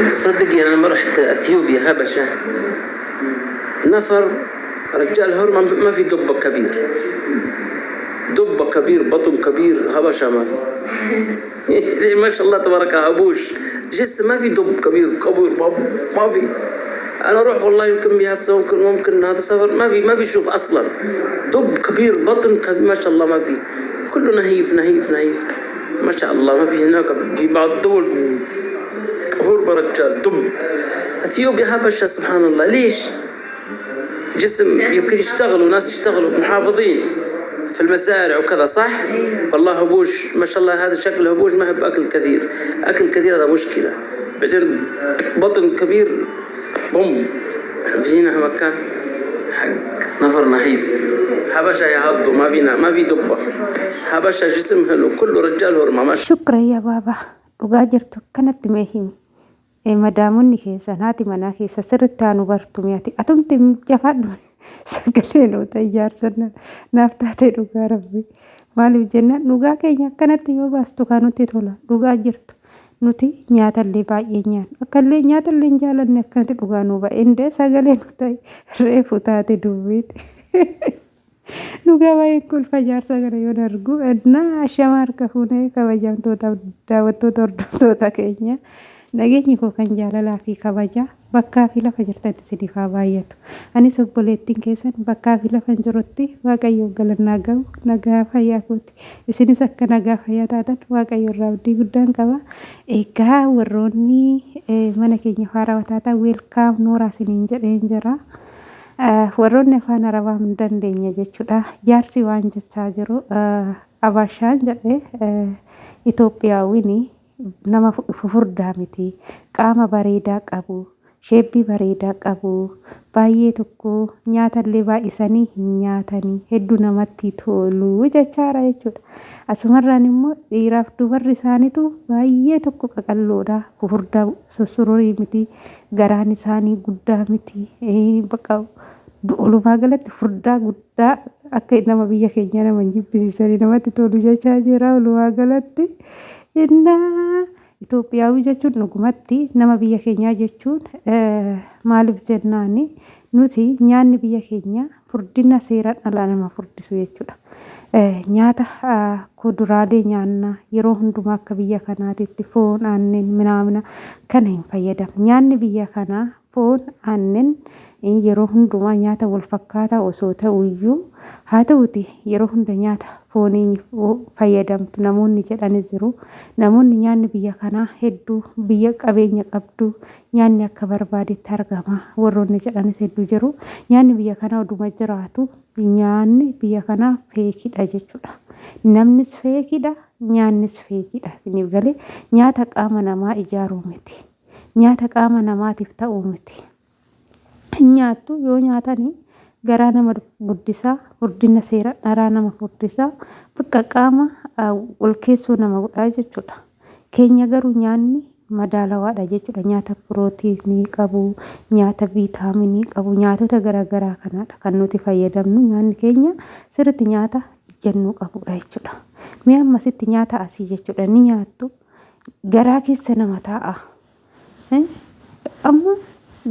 صدقني أنا لما رحت أثيوبيا هبشة نفر رجال هور ما في دبة كبير، دبة كبير بطن كبير هبشة ما في ما شاء الله تبارك أبوش جسم ما في دب كبير ما في. أنا أروح والله يمكن بهسه ممكن هذا سفر ما في شوف أصلا دب كبير بطن كبير ما شاء الله ما في، كله نهيف نهيف نهيف ما شاء الله. ما في هناك في بعض الدول هرب رجال دب. اثيوبيا هبشة سبحان الله. ليش؟ جسم يمكن يشتغلوا ناس يشتغلوا محافظين في المزارع وكذا صح؟ والله هبوش ما شاء الله هذا شكل هبوش ما يحب أكل كثير، أكل كثير هذا مشكلة. بعدين بطن كبير بوم. في هنا مكان حق نفر نحيف حبشة يهضوا ما في دبة حبشة جسم حلو كله رجال هرمة. شكرا يا بابا dhugaa jirtu kanatti mee himi madaamonni keessa naati manaa keessa sirritti nu bartume ati atumti jafaadhu sagalee noota ijaarsan naaf taatee dhugaa rabbi maaliif jennaan dhugaa keenya akkanatti yoo baastu kan nutti tola dhugaa jirtu nuti nyaatallee baay'ee nyaanna akkallee nyaatallee jaalanne akkanatti dhugaa nu ba'eendee sagalee nuta reefu taate dubbiiti. Dhugaa baay'ee kolfa jaarsa kana yoo dargu ednaa ashama harka fuunee kabajamtoota daawwattoota hordoftoota keenya nageenyi koo kan jaalalaa fi kabaja bakkaa fi lafa jirtatti siif haa baay'atu. Anis obboleettiin keessan bakkaa fi lafa jirutti waaqayyo galannaa gahu nagaa fayyaa kooti. Isinis akka nagaa fayyaa taatan waaqayyo irraa abdii guddaan qaba. Egaa warroonni mana keenya faaraa taatan weelkaam nooraa isiniin jedheen jira. warroonni afaan arabaa hin dandeenye jechuudha. Jaarsi waan jechaa jiru Abashaan jedhee Itoophiyaawini nama furdaa miti, qaama bareedaa qabu, sheebbii bareedaa qabu, baay'ee tokko nyaatallee baay'isanii hin nyaatanii hedduu namatti tolu jechaadha jechuudha. Asumarraan immoo dhiiraaf dubarri isaaniitu baay'ee tokko qaqalloodha. Furdaa sussurii miti, garaan isaanii guddaa miti. Bakka walumaa galatti furdaa guddaa akka nama biyya keenya nama jibbisiisanii namatti tolu jechaa jira. Walumaa galatti innaa Itoophiyaawii jechuun dhugumatti nama biyya keenyaa jechuun maaliif jennaani nuti nyaanni biyya keenya furdina seeraan alaa nama furdisu jechuudha. Nyaata kuduraalee nyaanna yeroo hundumaa akka biyya kanaatitti foon aannan minaamina kana hin fayyadamu. Nyaanni biyya kanaa foon aannan yeroo hundumaa nyaata wal fakkaataa osoo ta'uyyuu haa ta'uti yeroo hunda nyaata foonii fayyadamtu namoonni jedhanis jiru. Namoonni nyaanni biyya kanaa hedduu biyya qabeenya qabdu nyaanni akka barbaadetti argama warroonni jedhanis hedduu jiru. Nyaanni biyya kanaa oduma jiraatu nyaanni biyya kanaa feekidha jechuudha. Namnis feekidha, nyaannis feekidha. Isiniif galee nyaata qaama namaa ijaaruu miti. Nyaata qaama namaatiif ta'uu miti. Nyaattu yoo nyaatanii garaa nama guddisaa, furdina seera dharaa nama furdisaa, bakka qaama ol keessoo nama godhaa jechuudha. Keenya garuu nyaanni madaalawaadha jechuudha. Nyaata pirootiinii qabu, nyaata viitaaminii qabu, nyaatota garaagaraa kanadha kan nuti fayyadamnu. Nyaanni keenya sirriitti nyaata ijjannuu qabudha jechuudha. Mi'a ammasitti nyaata asii jechuudha. Ni nyaattu garaa keessa nama taa'a. Amma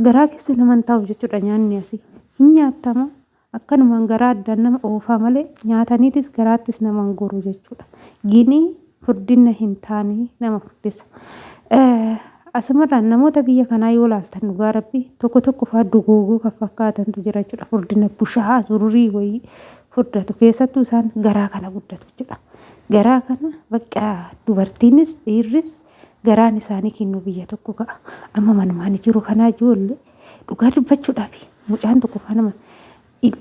garaa keessa nama hin taa'u jechuudha nyaanni asii. Hin nyaatama akkanumaan garaa addaan nama oofaa malee nyaataniitis garaattis nama hin goru jechuudha. Ginii furdina hin taane nama furdisa. Asumarraan namoota biyya kanaa yoo laaltan dhugaa rabbii tokko fa'aa dugoogoo kan fakkaatantu jira jechuudha. Furdina bushaa sururii wayii furdatu keessattuu isaan garaa kana guddatu jechuudha. Garaa kana bakka dubartiinis dhiirris garaan isaanii kennu biyya tokko ga'a. Amma manumaan jiru kanaa ijoollee dhugaa dubbachuudhaaf mucaan tokko kanama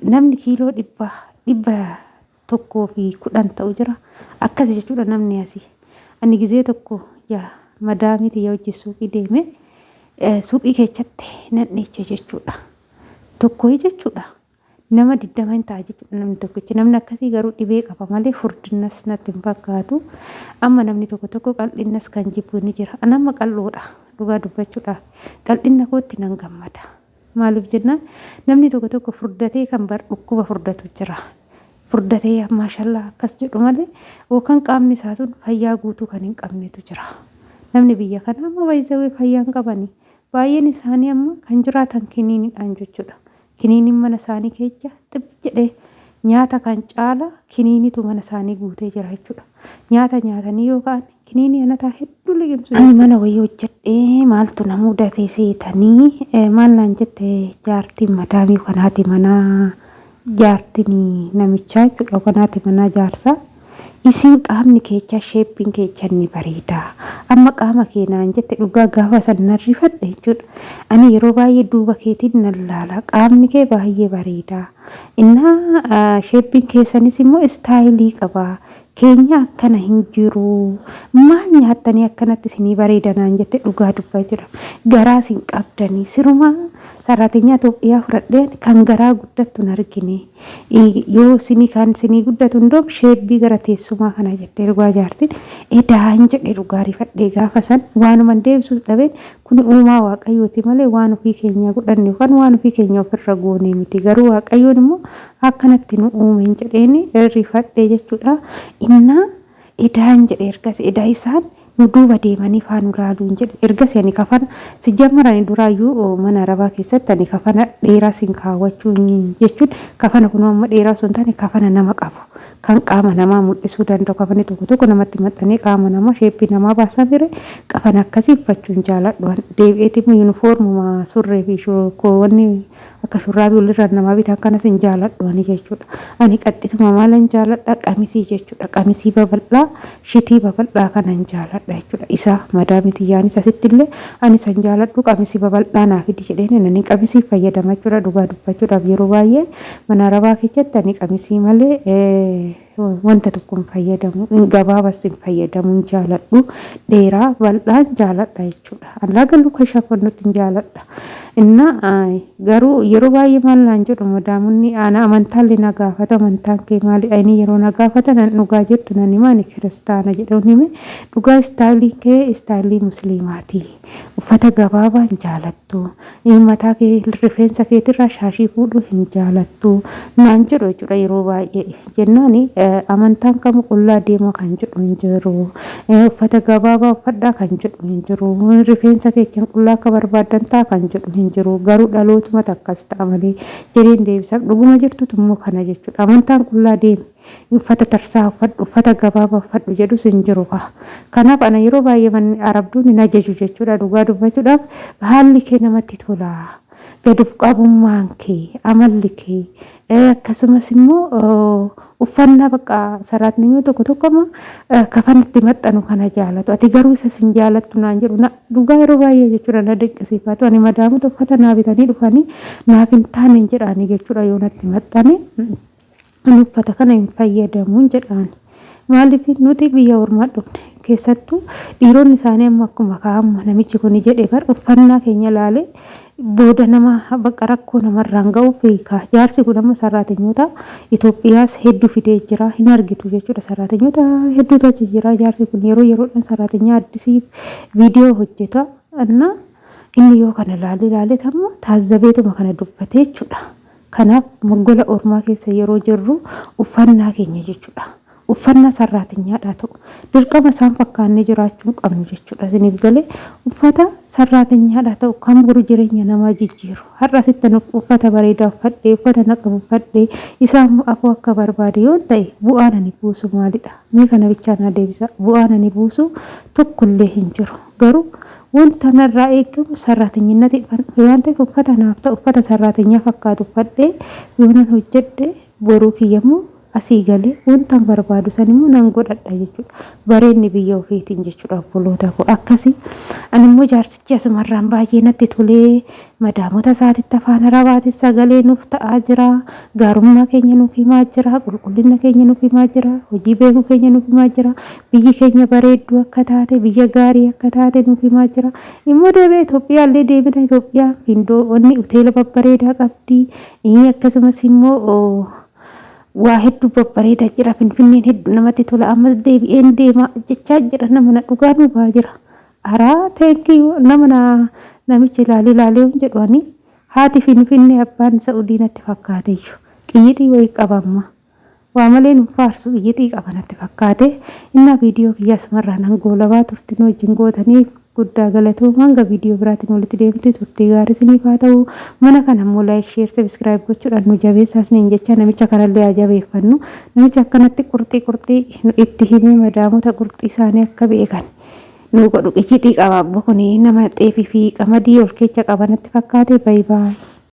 namni kiiloo dhibba 110 ta'u jira. Akkas jechuudha namni asii. Ani gizee tokko yaa madaamiti yaa hojii suuqii deeme suuqii keessatti nanneecha jechuudha. Tokko jechuudha. Nama 20 hin ta'a jechuudha namni tokkichi. Namni akkasii garuu dhibee qaba malee furdinas natti hin fakkaatu. Amma namni tokko qal'innas kan jibbu ni jira. Ani amma qal'oodha dhugaa dubbachuudhaaf. Qal'inna kootti nan gammada. Maaliif jennaan namni tokko furdatee kan dhukkuba furdatu jira. Furdatee maashaallah akkas jedhu malee yookaan qaamni isaa sun fayyaa guutuu kan hin qabnetu jira. namni biyya kanaa amma baay'ee fayyaan qabani. Baay'een isaanii amma kan jiraatan kiniiniidhaan jechuudha. Kiniiniin mana isaanii keessa xib jedhee nyaata kan caala kiniinitu mana isaanii guutee jira jechuudha. Nyaata nyaatanii yookaan kiniinii anataa hedduu liqimsu. Ani mana wayii hojjedhee maaltu na mudate seetanii maal naan jette jaartiin madaamii kanaati mana jaartiin namichaa jechuudha. Kanaati mana jaarsaa. Isin qaamni keessa sheeppiin keessa ni bareeda. Amma qaama keenaan jette dhugaa gaafa san narrifadhe jechuudha. Ani yeroo baay'ee duuba keetiin nan laala. Qaamni kee baay'ee bareeda. Innaa sheeppiin keessanis immoo istaayilii qaba. Keenya akkana hin jiru. Maal nyaattanii akkanatti isinii bareedanaan jette dhugaa dubbaa jira. Garaa isin qabdanii siruma ሰራተኛ ኢትዮጵያ ፍረደን ከንገራ ጉደቱን አርግኔ ዮ ሲኒ ካን ሲኒ ጉደቱ እንደም ሼቢ ገረቴሱማ ከና ጀቴ ርጓ ጃርቲን ኤዳን ጀዴ ዱጋሪ ፈዴ ጋፈሰን ዋኑ መንዴብሱ ጠበን ኩኒ ኡማ ዋቀዮቲ ማለ ዋኑ ፊ ኬኛ ጉደን ይፋን ዋኑ ፊ ኬኛ ፍረጎኔ ሚቲ ገሩ ዋቀዮን ሞ አከነቲኑ ኡሜን ጀዴኒ ሪፈዴ ጀቹዳ ኢና ኤዳን ጀዴ እርጋስ ኤዳይሳን nuduba deemanii faanu laaluun jedhe ergasii ani kafana si jammarani duraayyuu mana arabaa keessatti ani kafana dheeraa sin kaawwachuun jechuun kafana kun amma dheeraa sun taane kafana nama qabu kan qaama namaa mul'isuu danda'u kafani tokko namatti maxxanee qaama namaa sheeppii namaa baasaa bire kafana akkasii uffachuun jaaladhu deebi'eeti yuunifoormuma surree fi wanni akka shurraabii walirra namaa bitaan kanas hin jaaladhu ani jechuudha ani qaxxituma maalan jaaladha qamisii jechuudha qamisii babal'aa shitii babal'aa kanan jaaladha jechuudha isa madaamiti yaanis asittillee ani san jaaladhu qamisii babal'aa naaf fidi jedheen ani qamisii fayyadama jechuudha dhugaa dubbachuudhaaf yeroo baay'ee mana arabaa keessatti ani qamisii malee wanta tokkoon fayyadamu gabaabas hin fayyadamu jaaladhu dheeraa bal'aan jaaladha jechuudha allaa luka shafannutti jaaladha inna garuu yeroo baay'ee maal naan jedhu madaamunni ana amantaallee na gaafata amantaan kee maali ani yeroo na gaafata nan dhugaa jettu nan himaani kiristaana jedhuun hime dhugaa istaayilii kee istaayilii musliimaati uffata gabaabaan jaalattu mataa kee rifeensa keetirraa shaashii fuudhu hin jaalattu naan jedhu jechuudha yeroo baay'ee jennaani amantaan kamu qullaa deemaa kan jedhu hin jiru uffata gabaabaa uffadhaa kan jedhu hin jiru rifeensa keechan qullaa akka barbaadan ta'a kan jedhu hin jiru garuu dhalootuma takkas ta'a malee jedheen deebisa dhuguma jirtutu immoo kana jechuudha amantaan qullaa deemi uffata tarsaa uffadhu uffata gabaabaa uffadhu jedhus hin jiru kanaaf ana yeroo baay'ee manni arabduun hin ajaju jechuudha dhugaa dubbachuudhaaf haalli kee namatti tola gaduf qabummaan kee amalli kee akkasumas immoo uffannaa bakka saraatniyoo tokko kafanatti maxxanu kana jaalatu ati garuu isa sin jaalattu naan jedhu dhugaa yeroo baay'ee jechuudha na dinqisiifatu ani madaamutu uffata naa bitanii dhufanii naaf hin taane jedhaani jechuudha yoo natti maxxane ani uffata kana hin fayyadamuun jedhaani maaliif nuti biyya ormaa dhufne keessattuu dhiironni isaanii amma akkuma kaa'amma namichi kun jedhe bar uffannaa keenya laalee booda nama bakka rakkoo namarraan ga'uuf jaarsi kun amma saraatenyoota Itoophiyaas hedduu fidee jira hin argitu jechuudha saraatenyoota hedduutu achi jira jaarsi kun yeroodhaan saraatenyaa addisiif viidiyoo hojjeta anna inni yoo kana laalee tamma taazzabeetuma kana dubbatee jechuudha kanaaf moggola ormaa keessa yeroo jirru uffannaa keenya jechuudha uffannaa saraatenyaadhaa ta'u dirqama isaan fakkaannee jiraachuu qabnu jechuudha isiniif galee uffata saraatenyaadhaa ta'u kan boru jireenya namaa jijjiiru har'a sittan uffata bareedaa uffadhee uffata naqabu uffadhee isaan afoo akka barbaade yoo ta'e bu'aan ani buusu maalidha mee kana bichaan na deebisa bu'aan ani buusu tokkollee hin jiru garuu wanta narraa eegamu saraatenyinatti waan ta'eef uffata naaf ta'u uffata saraatenyaa fakkaatu uffadhee yoonan hojjedhe boruu kiyyammoo asii galee wanta barbaadu san immoo nan godhadha jechuudha bareenni biyya ofiitiin jechuudha obboloota koo akkasii ani immoo jaarsichi asumarraan baay'ee natti tolee madaamota isaatitti afaan arabaatti sagalee nuuf ta'aa jira gaarummaa keenya nuuf himaa jira qulqullina keenya nuuf himaa jira hojii beekuu keenya nuuf himaa jira biyyi keenya bareedduu akka taate biyya gaarii akka taate nuuf himaa jira immoo deebee Itoophiyaallee deebina Itoophiyaa findoo onni hoteela babbareedaa qabdi akkasumas immoo waa hedduu babbareedaa jira finfinneen hedduu namatti tola amma deebi'een deema jechaa jira nama na dhugaa dhugaa jira araa teekii nama namichi ilaalee jedhani haati finfinnee abbaan Saa'udii natti fakkaate iyyuu qiyyixii wayii qabamma waa malee nu faarsu iyyitii qabanatti fakkaate inna viidiyoo kiyyaa sumarraa nan goolabaa turtin wajjin gootaniif guddaa galatoomaa hanga viidiyoo biraatiin walitti deemtu turtii gaarii isiniif haa ta'u. Mana kana immoo laayik sheer sabiskiraayib gochuudhaan nu jabeessaa isiniin jecha namicha kanallee haa jabeeffannu. Namicha akkanatti qurxii itti himee madaamota qurxii isaanii akka beekan nu godhu qiyyixii qaba. Abbo kun nama xeefii fi qamadii ol keessa qabanatti fakkaate. Baay'ee